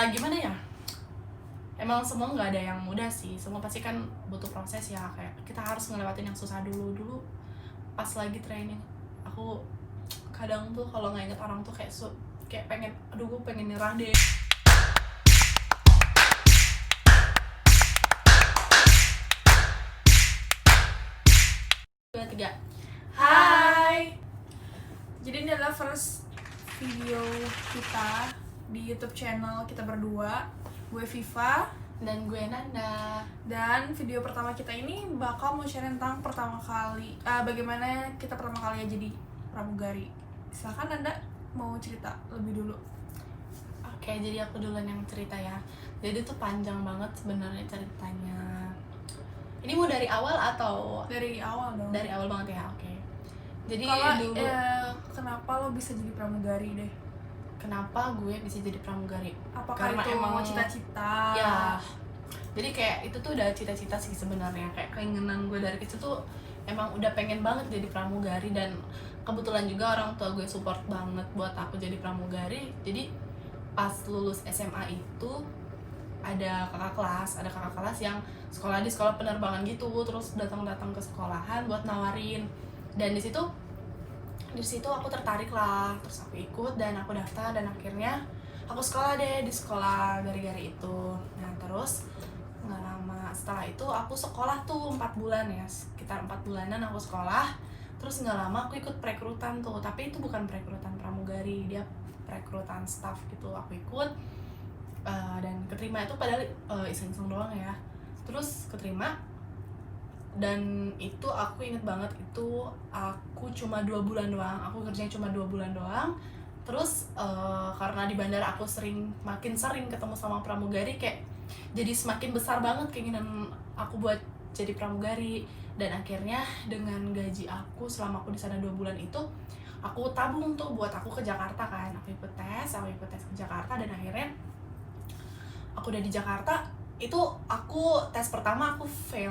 Gimana ya, emang semua nggak ada yang mudah sih, semua pasti kan butuh proses ya, kayak kita harus ngelewatin yang susah dulu pas lagi training. Aku kadang tuh kalau nggak inget orang tuh kayak pengen, aduh gue pengen nyerah deh. Dua, tiga. Hai. Jadi ini adalah first video kita di YouTube channel kita berdua. Gue Viva Dan gue Nanda. dan video pertama kita ini bakal mau share tentang bagaimana kita pertama kali jadi pramugari. Silakan Nanda mau cerita lebih dulu. Oke, jadi aku duluan yang cerita ya. Jadi tuh panjang banget sebenarnya ceritanya. Ini mau dari awal atau Dari awal dong. dari awal banget ya? Oke. Jadi Kalau dulu kenapa lo bisa jadi pramugari deh? kenapa gue bisa jadi pramugari? Apakah Karena itu emang cita-cita? ya, jadi kayak itu tuh udah cita-cita sih sebenarnya, kayak keinginan gue dari kecil tuh emang udah pengen banget jadi pramugari, dan kebetulan juga orang tua gue support banget buat aku jadi pramugari. Jadi pas lulus SMA itu ada kakak kelas yang sekolah di sekolah penerbangan gitu, terus datang ke sekolahan buat nawarin, dan di situ aku tertarik lah, terus aku ikut dan aku daftar, dan akhirnya aku sekolah deh di sekolah gari-gari itu. Nah terus nggak lama setelah itu aku sekolah tuh 4 bulan ya, sekitar 4 bulanan aku sekolah. Terus nggak lama aku ikut perekrutan tuh, tapi itu bukan perekrutan pramugari, dia perekrutan staff gitu. Aku ikut dan keterima, itu padahal iseng-iseng doang ya. Terus keterima, dan itu aku inget banget, itu aku cuma 2 bulan doang, aku kerjanya cuma 2 bulan doang. Terus karena di bandara aku makin sering ketemu sama pramugari, kayak jadi semakin besar banget keinginan aku buat jadi pramugari. Dan akhirnya dengan gaji aku selama aku di sana 2 bulan itu, aku tabung tuh buat aku ke Jakarta kan. Aku ikut tes ke Jakarta, dan akhirnya aku udah di Jakarta. Itu aku tes pertama aku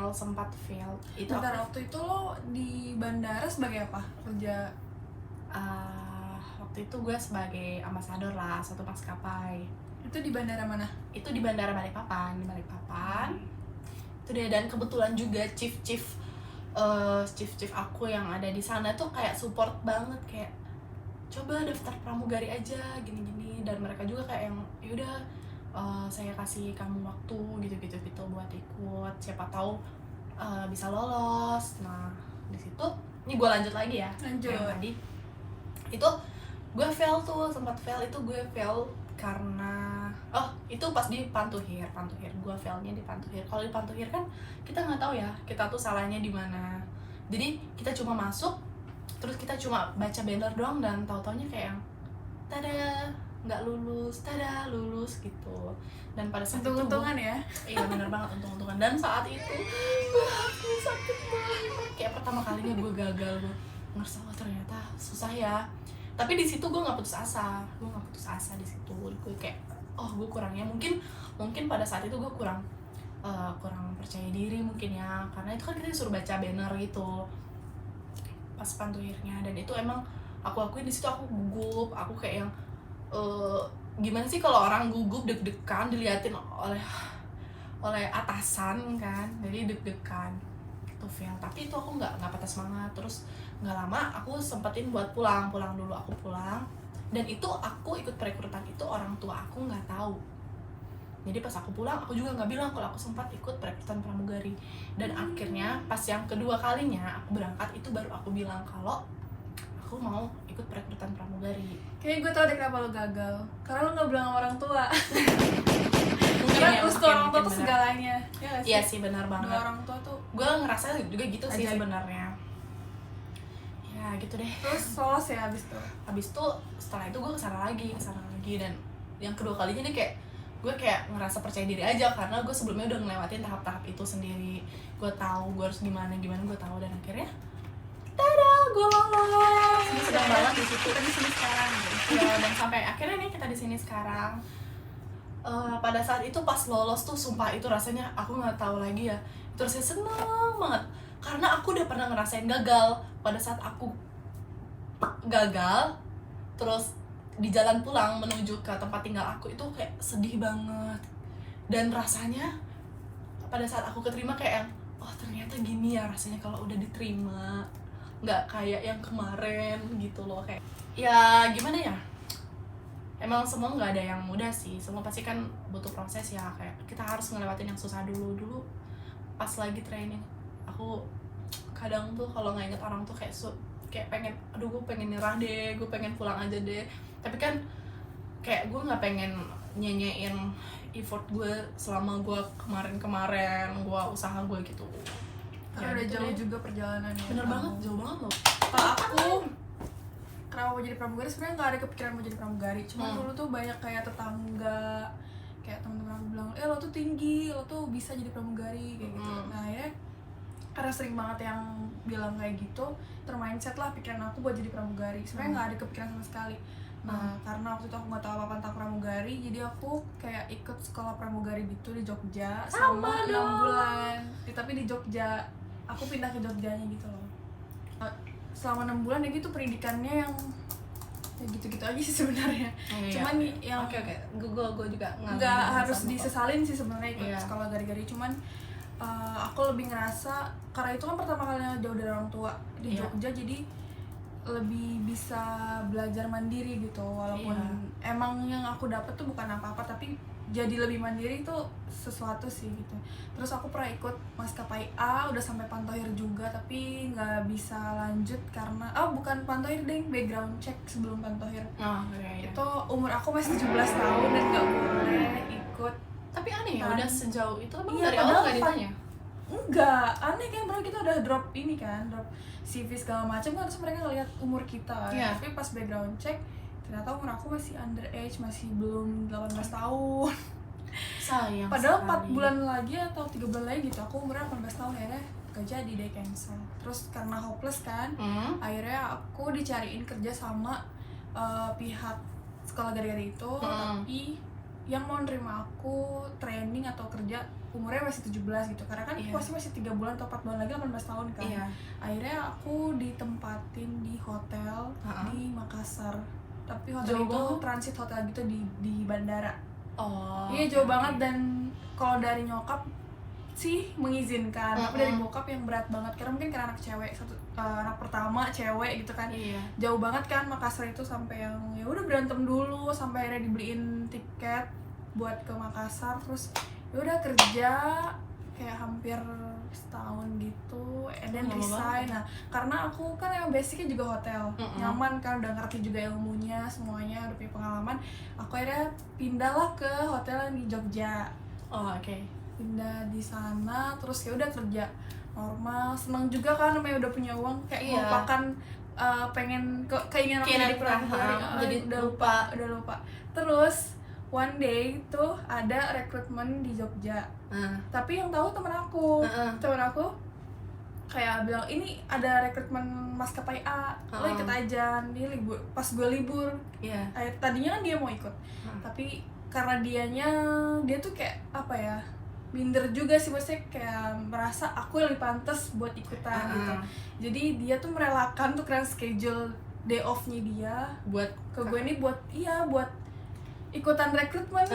sempat fail. Itu Bentar, waktu itu lo di bandara sebagai apa? Kerja? Waktu itu gue sebagai ambasador lah, satu maskapai. Itu di bandara mana? Itu di bandara Balikpapan. Itu dia, dan kebetulan juga chief aku yang ada di sana tuh kayak support banget, kayak coba daftar pramugari aja gini-gini, dan mereka juga kayak yang yaudah, saya kasih kamu waktu gitu buat ikut, siapa tahu bisa lolos. Nah di situ, ini gue lanjut lagi ya. Lanjut. Yang tadi itu gue sempat fail. Itu gue fail karena itu pas di Pantuhir gue failnya di Pantuhir. Kalau di Pantuhir kan kita nggak tahu ya kita tuh salahnya di mana, jadi kita cuma masuk, terus kita cuma baca banner doang, dan tahu-taunya kayak yang tada nggak lulus, tada lulus gitu. Dan pada saat Untung-untungan itu ya? iya benar banget, untung-untungan. Dan saat itu aku sakit banget, kayak pertama kalinya gue gagal. Gue ngerasa ternyata susah ya, tapi di situ gue nggak putus asa di situ. Gue kayak gue kurangnya mungkin pada saat itu gue kurang percaya diri mungkin ya, karena itu kan kita disuruh baca banner gitu pas Pantuhirnya. Dan itu emang aku akuin di situ aku gugup, aku kayak yang gimana sih kalau orang gugup, deg-degan diliatin oleh atasan kan, jadi deg-degan itu fail. Tapi itu aku nggak patah semangat. Terus nggak lama aku sempetin buat pulang dulu. Aku pulang, dan itu aku ikut perekrutan itu orang tua aku nggak tahu. Jadi pas aku pulang, aku juga nggak bilang kalau aku sempat ikut perekrutan pramugari. Dan akhirnya pas yang kedua kalinya aku berangkat, itu baru aku bilang kalau aku mau ikut perekrutan pramugari. Kayaknya gue tau deh kenapa lo gagal. Karena lo gak bilang sama orang tua. Mungkin Karena ya, restu orang tua tuh benar. segalanya. Ya gak sih? Iya sih, benar banget. Dua orang tua tuh. Gue ngerasa juga gitu sih Ajaib. sebenarnya. Ya gitu deh. Terus lolos ya abis itu? Habis itu setelah itu gue kesana lagi, dan yang kedua kalinya nih kayak gue kayak ngerasa percaya diri aja, karena gue sebelumnya udah ngelewatin tahap-tahap itu sendiri. Gue tahu gue harus gimana gue tahu. Dan akhirnya tada, gue lolos. Ini sedang banget di situ. Kita di sini sekarang. Ya, dan sampai akhirnya nih kita di sini sekarang. Pada saat itu pas lolos tuh sumpah itu rasanya aku nggak tahu lagi ya. Itu rasanya seneng banget, karena aku udah pernah ngerasain gagal. Pada saat aku gagal, terus di jalan pulang menuju ke tempat tinggal aku itu kayak sedih banget, dan rasanya pada saat aku keterima kayak yang, oh ternyata gini ya rasanya kalau udah diterima, nggak kayak yang kemarin gitu loh. Kayak ya gimana ya, emang semua nggak ada yang mudah sih, semua pasti kan butuh proses ya, kayak kita harus ngelewatin yang susah dulu pas lagi training. Aku kadang tuh kalau nggak inget orang tuh kayak pengen, aduh gue pengen nyerah deh, gue pengen pulang aja deh, tapi kan kayak gue nggak pengen nyanyain effort gue selama gue kemarin gue usaha gue gitu. Karena udah gitu jauh deh. juga perjalanannya. Bener banget, jauh banget loh. Kalau aku kenapa mau jadi pramugari, sebenarnya nggak ada kepikiran mau jadi pramugari, cuma dulu tuh banyak kayak tetangga, kayak teman-teman aku bilang, lo tuh tinggi, lo tuh bisa jadi pramugari kayak gitu. Nah akhirnya karena sering banget yang bilang kayak gitu, termindset lah pikiran aku buat jadi pramugari. Sebenarnya nggak ada kepikiran sama sekali. Nah karena waktu itu aku nggak tahu apa-apa tentang pramugari, jadi aku kayak ikut sekolah pramugari gitu di Jogja selama 6 bulan. Tapi di Jogja, aku pindah ke Jogjanya gitu loh. Selama 6 bulan ya gitu pendidikannya yang ya gitu-gitu aja sih sebenarnya. Cuman yang oke, gue juga nggak harus disesalin sih sebenarnya ikut Iya. sekolah gari-gari. Cuman aku lebih ngerasa karena itu kan pertama kalinya jauh dari orang tua di Jogja, jadi lebih bisa belajar mandiri gitu, walaupun emang yang aku dapat tuh bukan apa-apa, tapi jadi lebih mandiri itu sesuatu sih gitu. Terus aku pernah ikut maskapai A, udah sampai Pantohir juga, tapi nggak bisa lanjut karena bukan Pantohir deh, background check sebelum Pantohir. Itu umur aku masih 17 tahun dan nggak boleh ikut. Tapi aneh ya, udah sejauh itu emang Iya, dari awal nggak ditanya? Enggak, aneh kan, bro, kita udah drop ini kan, drop CV segala macam kan, terus mereka ngeliat umur kita. Tapi pas background check ternyata umur aku masih underage, masih belum 18 tahun. Sayang Padahal sekali. 4 bulan lagi atau 3 bulan lagi gitu aku umurnya 18 tahun, akhirnya gak jadi deh, cancel. Terus karena hopeless kan, akhirnya aku dicariin kerja sama pihak sekolah gari-gari itu, tapi yang mau nerima aku training atau kerja umurnya masih 17 gitu, karena kan masih 3 bulan atau 4 bulan lagi 18 tahun kan. Akhirnya aku ditempatin di hotel di Makassar, tapi hotel itu transit hotel gitu di bandara. Iya jauh banget, dan kalau dari nyokap sih mengizinkan, tapi dari bokap yang berat banget karena mungkin karena anak cewek, anak pertama cewek gitu kan. Jauh banget kan Makassar itu, sampai yang ya udah berantem dulu sampai akhirnya dibeliin tiket buat ke Makassar, terus ya udah kerja kayak hampir setahun gitu, and then resign. Nah karena aku kan emang basicnya juga hotel, nyaman kan, udah ngerti juga ilmunya semuanya, udah punya pengalaman, aku akhirnya pindah lah ke hotel yang di Jogja. Pindah di sana, terus ya udah kerja normal, seneng juga kan, namanya udah punya uang, kayak melupakan pengen keinginan aku jadi pramugari, jadi udah lupa. Terus one day tuh ada rekrutmen di Jogja, tapi yang tahu temen aku kayak bilang ini ada rekrutmen maskapai A, lo ikut aja, dia libur pas gue libur. Tadinya kan dia mau ikut, tapi karena dia tuh kayak apa ya, minder juga sih, maksudnya kayak merasa aku yang lebih pantas buat ikutan gitu. Jadi dia tuh merelakan tuh keren schedule day off-nya dia buat ke gue ini, buat ikutan rekrutmen.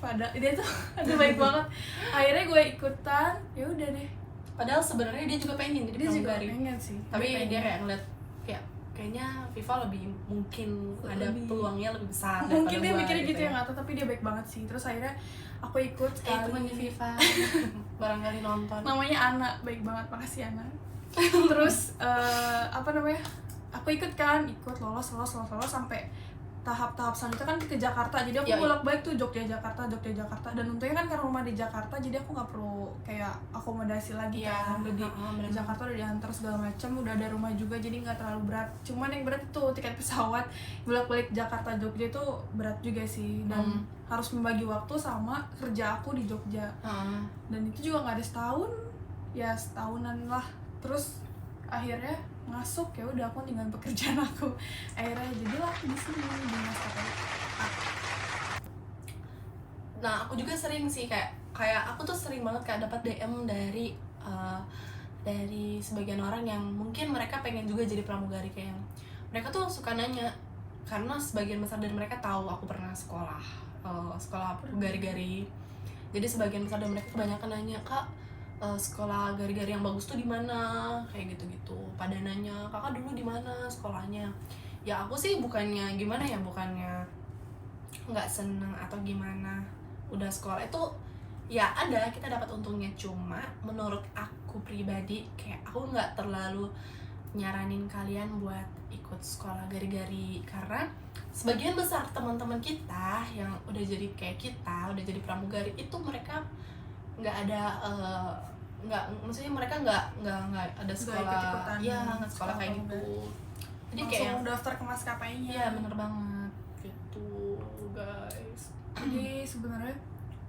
Pada dia tuh aduh baik banget. Akhirnya gue ikutan, ya udah deh. Padahal sebenarnya dia juga pengen jadi pramugari. Dia juga pengen sih. Tapi dia kayak ngeliat kayaknya Viva lebih mungkin ada peluangnya lebih besar. Mungkin dia mikirnya gitu ya, nggak tahu, tapi dia baik banget sih. Terus akhirnya aku ikut sekali. Temannya Viva barangkali nonton. Namanya Ana, baik banget, makasih Ana. Terus aku ikut lolos sampai tahap-tahap selanjutnya kan ke Jakarta. Jadi aku bolak-balik tuh Jogja Jakarta, dan untungnya kan karena rumah di Jakarta, jadi aku nggak perlu kayak akomodasi lagi kan. Udah di Jakarta udah diantar segala macam, udah ada rumah juga, jadi nggak terlalu berat. Cuman yang berat itu tiket pesawat bolak-balik Jakarta Jogja itu berat juga sih, dan harus membagi waktu sama kerja aku di Jogja. Dan itu juga nggak ada setahun, ya setahunan lah. Terus akhirnya masuk, ya udah aku tinggal pekerjaan aku, akhirnya jadilah aku di sini di maskapai. Nah aku juga sering sih kayak aku tuh sering banget kayak dapat DM dari sebagian orang yang mungkin mereka pengen juga jadi pramugari, kayak mereka tuh suka nanya, karena sebagian besar dari mereka tahu aku pernah sekolah gari-gari. Jadi sebagian besar dari mereka kebanyakan nanya, Kak, sekolah gari-gari yang bagus tuh di mana, kayak gitu-gitu. Pada nanya, kakak dulu di mana sekolahnya. Ya aku sih bukannya nggak seneng atau gimana, udah sekolah itu ya ada, kita dapat untungnya. Cuma menurut aku pribadi kayak aku nggak terlalu nyaranin kalian buat ikut sekolah gari-gari, karena sebagian besar teman-teman kita yang udah jadi kayak kita, udah jadi pramugari itu mereka nggak ada maksudnya mereka nggak ada sekolah, ya nggak sekolah kayak gitu. Jadi kayak langsung daftar ke maskapainya. Iya bener banget gitu guys. Jadi sebenarnya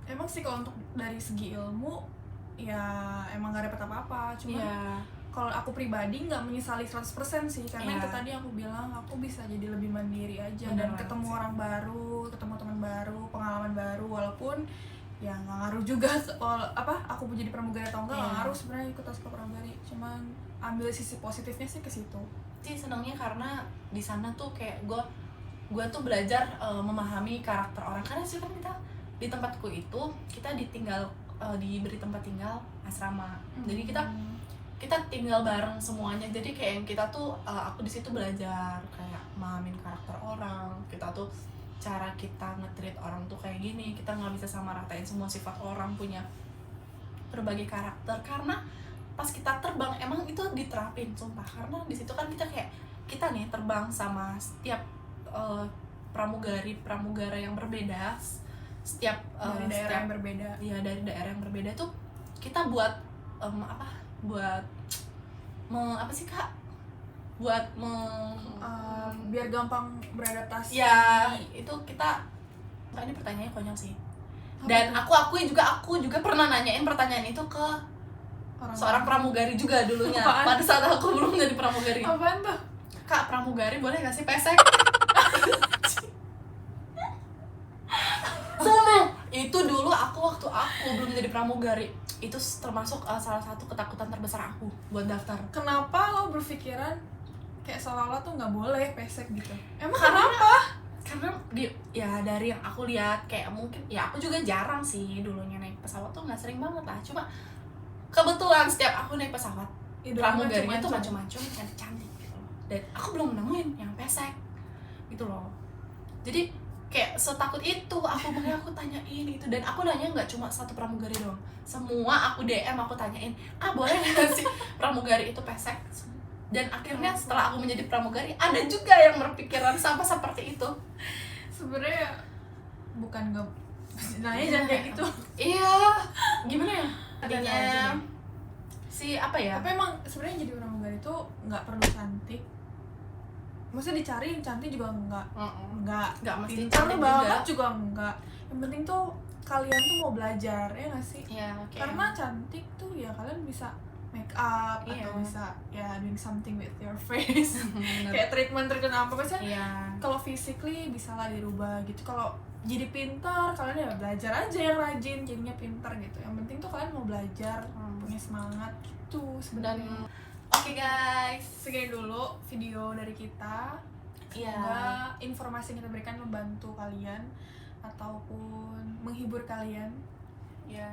emang sih kalau untuk dari segi ilmu ya emang gak repot apa-apa, cuma kalau aku pribadi nggak menyesali 100% sih, karena itu tadi aku bilang aku bisa jadi lebih mandiri aja. Bener, dan ketemu orang baru, ketemu teman baru, pengalaman baru, walaupun ya nggak ngaruh juga aku mau jadi pramugari atau enggak, nggak ngaruh sebenarnya ikut sekolah pramugari, cuman ambil sisi positifnya sih ke situ. Sih senangnya karena di sana tuh kayak gue tuh belajar memahami karakter orang, karena sih kan kita di tempatku itu kita diberi tempat tinggal asrama. Jadi kita tinggal bareng semuanya, jadi kayak yang kita tuh aku di situ belajar kayak memahamin karakter orang. Kita tuh cara kita nge-treat orang tuh kayak gini, kita nggak bisa sama ratain semua sifat orang, punya berbagai karakter. Karena pas kita terbang emang itu diterapin sumpah, karena di situ kan kita nih terbang sama setiap pramugara yang berbeda, setiap dari daerah yang berbeda. Iya, dari daerah yang berbeda tuh kita buat biar gampang beradaptasi. Ya itu kita, ini pertanyaannya konyol sih. Dan aku juga pernah nanyain pertanyaan itu ke seorang pramugari juga dulunya. Pada saat aku belum jadi pramugari. Apaan tuh? Kak, pramugari boleh nggak sih pesek? Itu dulu waktu aku belum jadi pramugari, itu termasuk salah satu ketakutan terbesar aku buat daftar. Kenapa lo berpikiran kayak seolah-olah tuh nggak boleh pesek gitu? Emang kenapa? Karena dari yang aku lihat kayak mungkin ya aku juga jarang sih dulunya naik pesawat tuh, nggak sering banget lah. Cuma kebetulan setiap aku naik pesawat pramugarinya tuh macam-macam cantik gitu loh. Dan aku belum nemuin yang pesek gitu loh. Jadi kayak setakut itu aku, makanya aku tanyain itu. Dan aku nanya nggak cuma satu pramugari doang, semua aku DM, aku tanyain, boleh nggak sih pramugari itu pesek? Dan akhirnya setelah aku menjadi pramugari ada juga yang berpikiran sama seperti itu. Sebenarnya bukan nggak nanya jangan kayak gitu. Iya, gimana ya artinya si apa ya, tapi emang sebenarnya jadi pramugari itu nggak perlu cantik. Maksudnya dicari yang cantik juga enggak mesti cantik banget juga enggak. Yang penting tuh kalian tuh mau belajar, ya nggak sih? Iya, okay. Karena cantik tuh ya kalian bisa make up atau bisa ya doing something with your face. Kayak treatment apa maksudnya? Kalau physically bisa lah dirubah gitu. Kalau jadi pintar, kalian ya belajar aja yang rajin, jadinya pintar gitu. Yang penting tuh kalian mau belajar, punya semangat gitu sebenarnya. Oke guys, segini dulu video dari kita. Semoga informasi yang kita berikan membantu kalian ataupun menghibur kalian. Ya,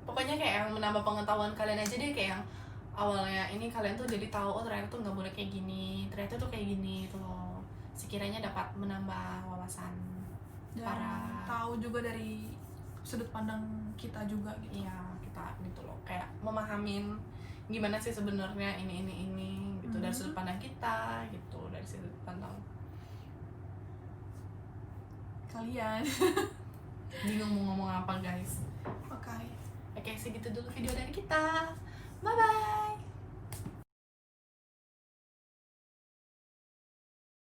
pokoknya kayak yang menambah pengetahuan kalian aja deh. Kayak yang awalnya ini kalian tuh jadi tahu, ternyata tuh nggak boleh kayak gini, ternyata tuh kayak gini tuh loh. Sekiranya dapat menambah wawasan dan tahu juga dari sudut pandang kita juga gitu. Iya, kita gitu loh, kayak memahamin gimana sih sebenarnya ini gitu, dari sudut pandang kita gitu, dari sudut pandang kalian. Bingung mau ngomong apa guys. Oke, segitu dulu video dari kita. Bye bye.